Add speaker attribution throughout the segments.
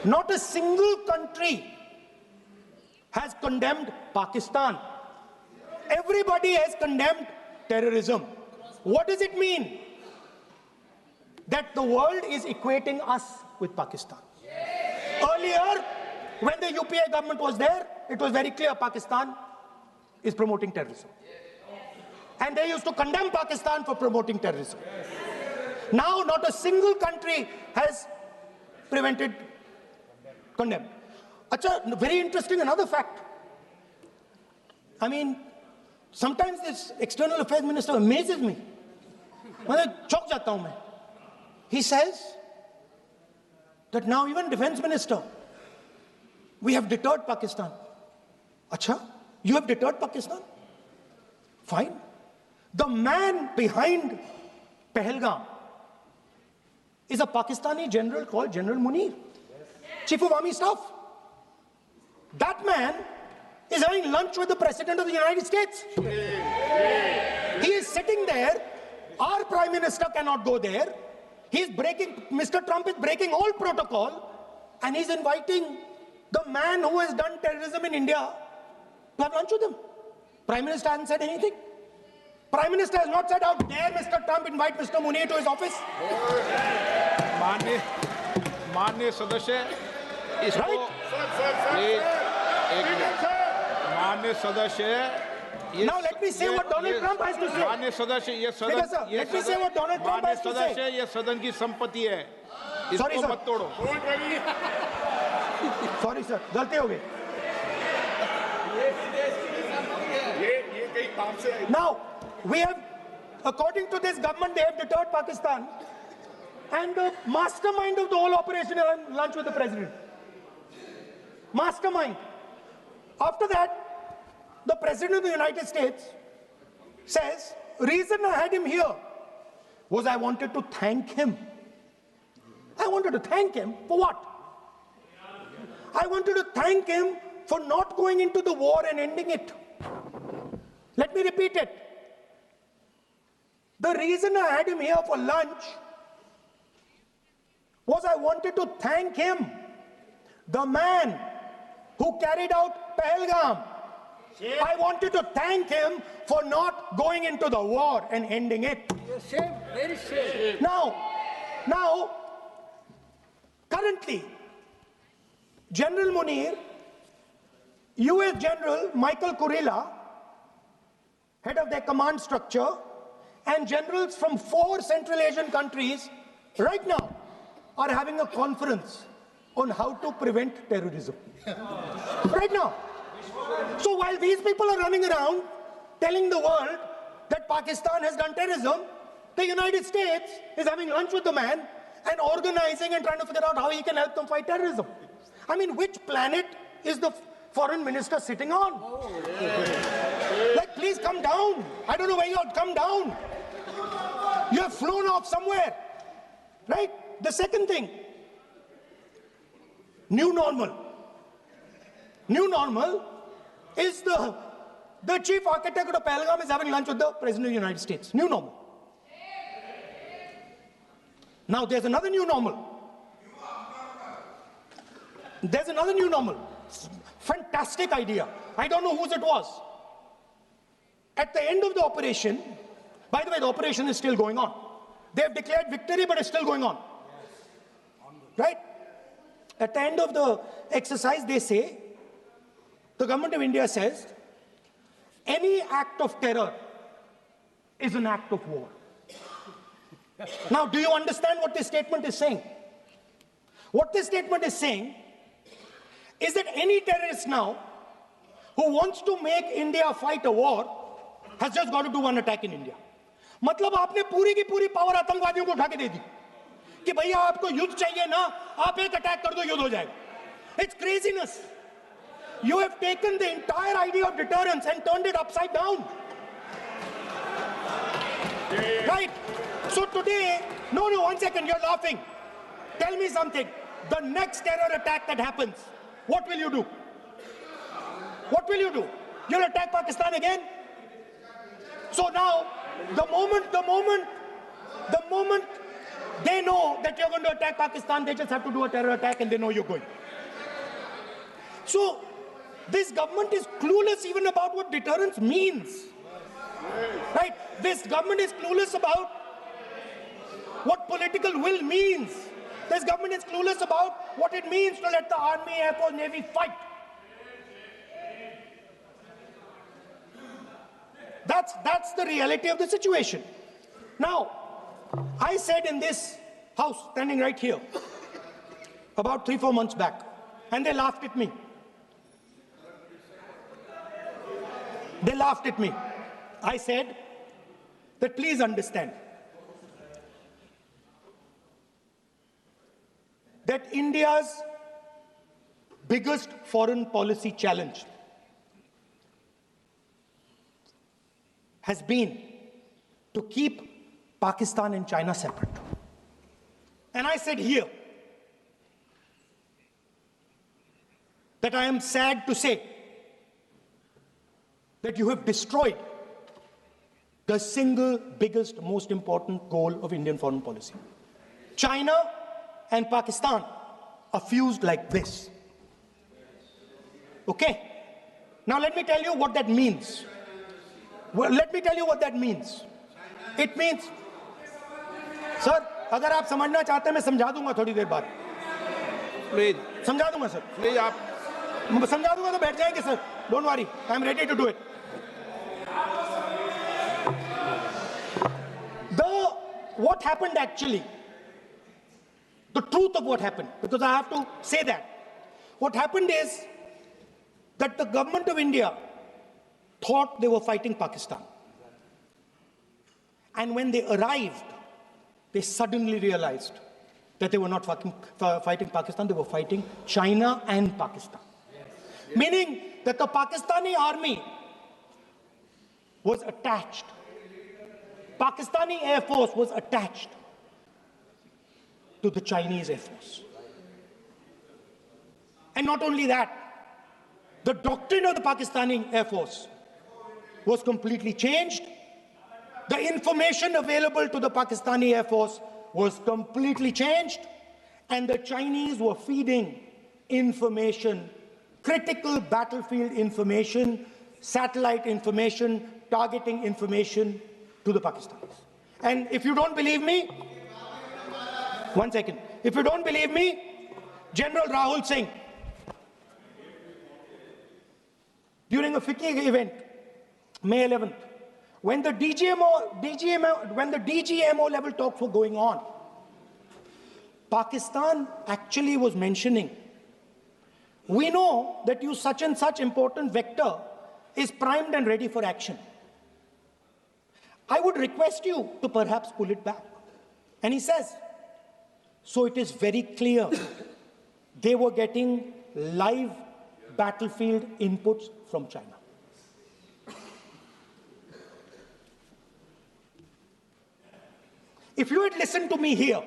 Speaker 1: Not a single country has condemned Pakistan. Everybody has condemned terrorism. What does it mean? That the world is equating us with Pakistan. Earlier, when the UPA government was there, it was very clear Pakistan is promoting terrorism. And they used to condemn Pakistan for promoting terrorism. Now, not a single country has condemned. Acha, very interesting, another fact. I mean, sometimes this external affairs minister amazes me. He says that now even defense minister, we have deterred Pakistan. Acha, you have deterred Pakistan? Fine. The man behind Pahalgam is a Pakistani general called General Munir, Chief of Army Staff. That man is having lunch with the President of the United States. He is sitting there. Our Prime Minister cannot go there. Mr. Trump is breaking all protocol, and he's inviting the man who has done terrorism in India to have lunch with him. Prime Minister hasn't said anything. Prime Minister has not said, how dare Mr. Trump invite Mr. Munir to his office?
Speaker 2: माननीय सदस्य इसको माननीय सदस्य
Speaker 1: Now let me say what Donald Trump has to say.
Speaker 2: माननीय सदस्य ये सदन
Speaker 1: let me say what Donald Trump has to say.
Speaker 2: सदस्य ये सदन की संपत्ति है, इसको मत तोड़ो.
Speaker 1: Sorry sir, गलती हो गई. Now we have, according to this government, they have deterred Pakistan, and the mastermind of the whole operation is on lunch with the president. Mastermind. After that, the President of the United States says, reason I had him here was I wanted to thank him. I wanted to thank him for what? I wanted to thank him for not going into the war and ending it. Let me repeat it. The reason I had him here for lunch was I wanted to thank him, the man who carried out Pahalgam. I wanted to thank him for not going into the war and ending it.
Speaker 3: Shame, very shame.
Speaker 1: Now, currently, General Munir, US General Michael Kurilla, head of their command structure, and generals from 4 Central Asian countries right now are having a conference on how to prevent terrorism. Right now. So while these people are running around telling the world that Pakistan has done terrorism, the United States is having lunch with the man and organizing and trying to figure out how he can help them fight terrorism. I mean, which planet is the foreign minister sitting on? Like, please come down. I don't know where you'll come down. You have flown off somewhere, right? The second thing, new normal. New normal is the chief architect of the Pahalgam is having lunch with the President of the United States. New normal. Now there's another new normal. There's another new normal. Fantastic idea. I don't know whose it was. At the end of the operation, by the way, the operation is still going on. They have declared victory, but it's still going on. Right? At the end of the exercise, they say, the government of India says, any act of terror is an act of war. Now, do you understand what this statement is saying? What this statement is saying is that any terrorist now who wants to make India fight a war has just got to do one attack in India. मतलब आपने पूरी की पूरी power आतंकवादियों को उठा के दे दी कि भैया आपको युद्ध चाहिए ना, आप एक अटैक कर दो, युद्ध हो जाएगा. It's craziness. You have taken the entire idea of deterrence and turned it upside down. Right? So today, no, one second, you're laughing. Tell me something. The next terror attack that happens, what will you do? What will you do? You'll attack Pakistan again? So now, the moment They know that you're going to attack Pakistan. They just have to do a terror attack and they know you're going. So this government is clueless even about what deterrence means. Right? This government is clueless about what political will means. This government is clueless about what it means to let the Army, Air Force, Navy fight. That's the reality of the situation. Now, I said in this house, standing right here, about 3-4 months back, and they laughed at me. They laughed at me. I said that please understand that India's biggest foreign policy challenge has been to keep Pakistan and China separate. And I said here that I am sad to say that you have destroyed the single biggest, most important goal of Indian foreign policy. China and Pakistan are fused like this. Okay? Now let me tell you what that means. Well, let me tell you what that means. It means, sir, अगर आप समझना चाहते हैं मैं समझा दूंगा थोड़ी देर बाद.
Speaker 2: Please.
Speaker 1: समझा दूंगा सर.
Speaker 2: Please, आप
Speaker 1: समझा दूंगा तो बैठ जाएंगे sir. Don't worry, I am ready to do it. What happened actually, the truth of what happened, because I have to say that. What happened is that the government of India thought they were fighting Pakistan. And when they arrived, they suddenly realized that they were not fighting Pakistan, they were fighting China and Pakistan. Yes. Meaning that the Pakistani army was attached. Pakistani Air Force was attached to the Chinese Air Force. And not only that, the doctrine of the Pakistani Air Force was completely changed. The information available to the Pakistani Air Force was completely changed. And the Chinese were feeding information, critical battlefield information, satellite information, targeting information to the Pakistanis. And if you don't believe me, one second. If you don't believe me, General Rahul Singh, during a FICCI event, May 11th, when the DGMO level talks were going on, Pakistan actually was mentioning, we know that you such and such important vector is primed and ready for action. I would request you to perhaps pull it back. And he says, so it is very clear they were getting live battlefield inputs from China. If you had listened to me here,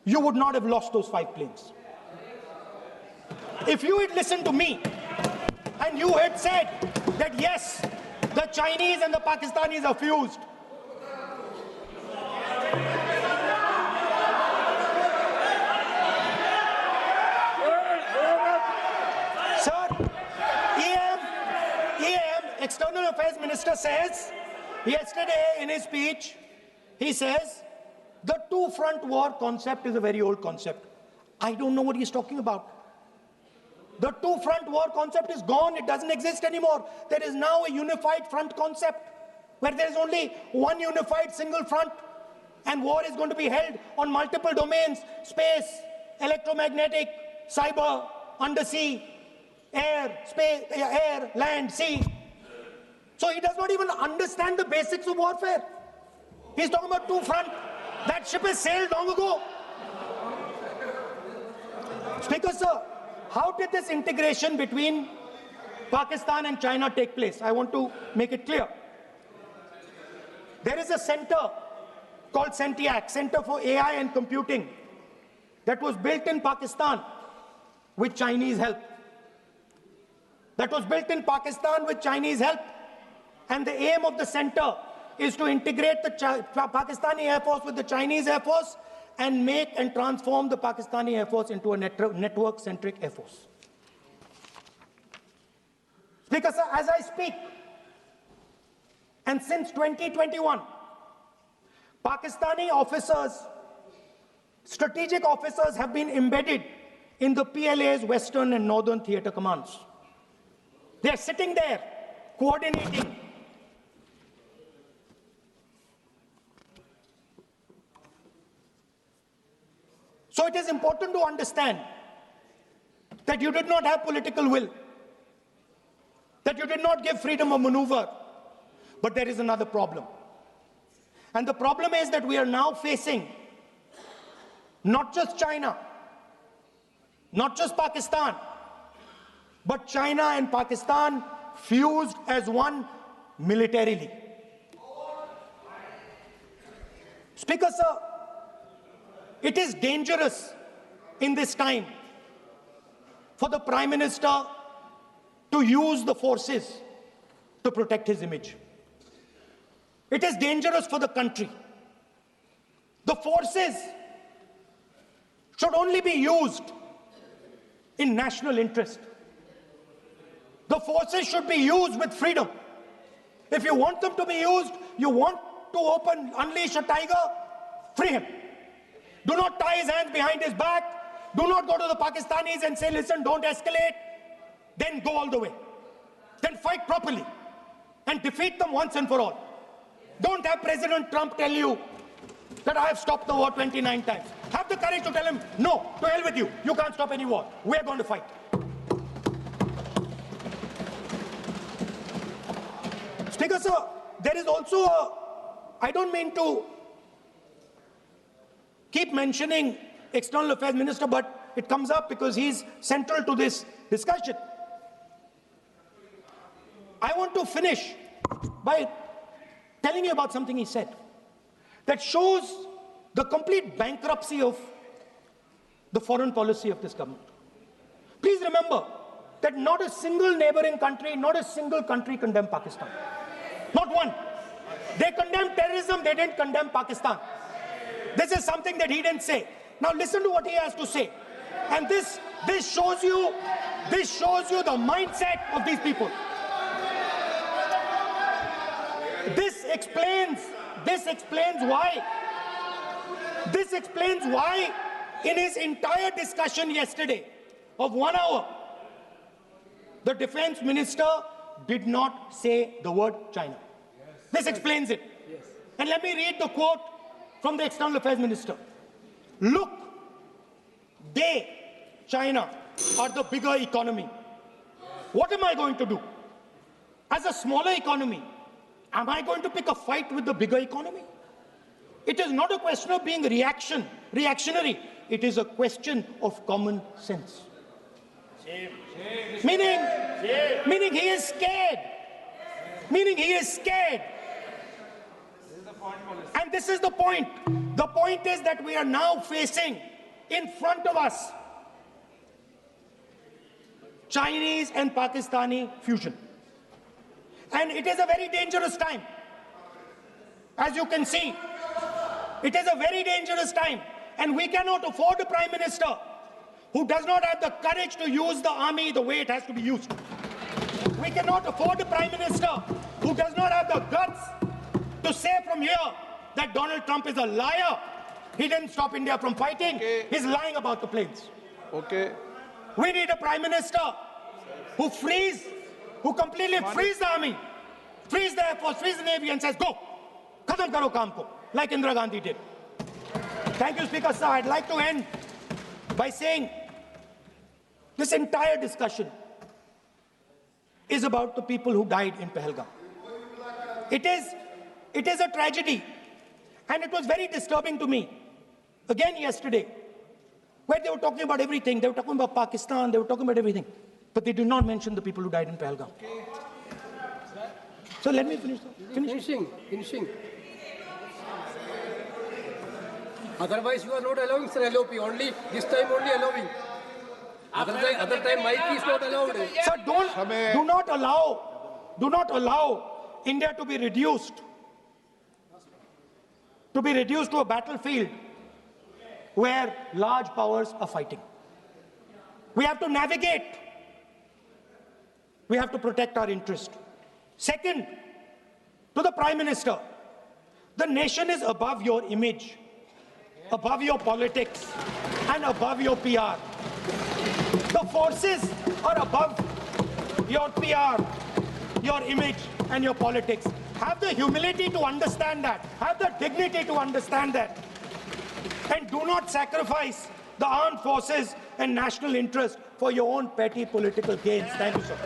Speaker 1: you would not have lost those 5 planes. If you had listened to me and you had said that yes, the Chinese and the Pakistanis are fused, sir, EM, External Affairs Minister says, yesterday in his speech, he says, the two-front war concept is a very old concept. I don't know what he's talking about. The two-front war concept is gone. It doesn't exist anymore. There is now a unified front concept where there is only one unified single front, and war is going to be held on multiple domains: space, electromagnetic, cyber, undersea, air, space, air, land, sea. So he does not even understand the basics of warfare. He's talking about two-front. That ship has sailed long ago. Speaker, sir, how did this integration between Pakistan and China take place? I want to make it clear. There is a center called CENTIAC, Center for AI and Computing, that was built in Pakistan with Chinese help. And the aim of the center is to integrate the Pakistani Air Force with the Chinese Air Force and make and transform the Pakistani Air Force into a network-centric Air Force. Speaker, sir, as I speak, and since 2021, Pakistani officers, strategic officers have been embedded in the PLA's Western and Northern Theatre Commands. They are sitting there, coordinating. So it is important to understand that you did not have political will, that you did not give freedom of maneuver, but there is another problem. And the problem is that we are now facing not just China, not just Pakistan, but China and Pakistan fused as one militarily. Speaker, sir, it is dangerous in this time for the Prime Minister to use the forces to protect his image. It is dangerous for the country. The forces should only be used in national interest. The forces should be used with freedom. If you want them to be used, you want to unleash a tiger, free him. Do not tie his hands behind his back. Do not go to the Pakistanis and say, listen, don't escalate. Then go all the way. Then fight properly and defeat them once and for all. Don't have President Trump tell you that I have stopped the war 29 times. Have the courage to tell him, no, to hell with you. You can't stop any war. We're going to fight. Speaker, sir, there is also I don't mean to keep mentioning External Affairs Minister, but it comes up because he's central to this discussion. I want to finish by telling you about something he said that shows the complete bankruptcy of the foreign policy of this government. Please remember that not a single neighboring country, not a single country condemned Pakistan. Not one. They condemned terrorism, they didn't condemn Pakistan. This is something that he didn't say. Now listen to what he has to say. And this shows you the mindset of these people. This explains why in his entire discussion yesterday of 1 hour, the defense minister did not say the word China. This explains it. And let me read the quote from the External Affairs Minister. Look, China, are the bigger economy. What am I going to do? As a smaller economy, am I going to pick a fight with the bigger economy? It is not a question of being reactionary. It is a question of common sense. Meaning he is scared. And this is the point. The point is that we are now facing in front of us Chinese and Pakistani fusion. And it is a very dangerous time. As you can see, it is a very dangerous time. And we cannot afford a Prime Minister who does not have the courage to use the army the way it has to be used. We cannot afford a Prime Minister who does not have the guts to say from here that Donald Trump is a liar. He didn't stop India from fighting.
Speaker 2: Okay.
Speaker 1: He's lying about the planes.
Speaker 2: Okay.
Speaker 1: We need a Prime Minister who completely frees the army, frees the Air Force, frees the Navy and says, go, khatam karo kaam ko, like Indira Gandhi did. Thank you, Speaker, sir. I'd like to end by saying this entire discussion is about the people who died in Pahalgam. It is a tragedy, and it was very disturbing to me, again yesterday, where they were talking about everything. They were talking about Pakistan, they were talking about everything, but they did not mention the people who died in Pahalgam. So let me finish.
Speaker 3: Finishing. Otherwise, you are not allowing, sir, LOP. Only this time, only allowing. Other time, mic is not allowed.
Speaker 1: Sir, do not allow India to be reduced to be reduced to a battlefield where large powers are fighting. We have to navigate. We have to protect our interest. Second, to the Prime Minister, the nation is above your image, above your politics, and above your PR. The forces are above your PR, your image, and your politics. Have the humility to understand that. Have the dignity to understand that. And do not sacrifice the armed forces and national interest for your own petty political gains. Thank you, sir.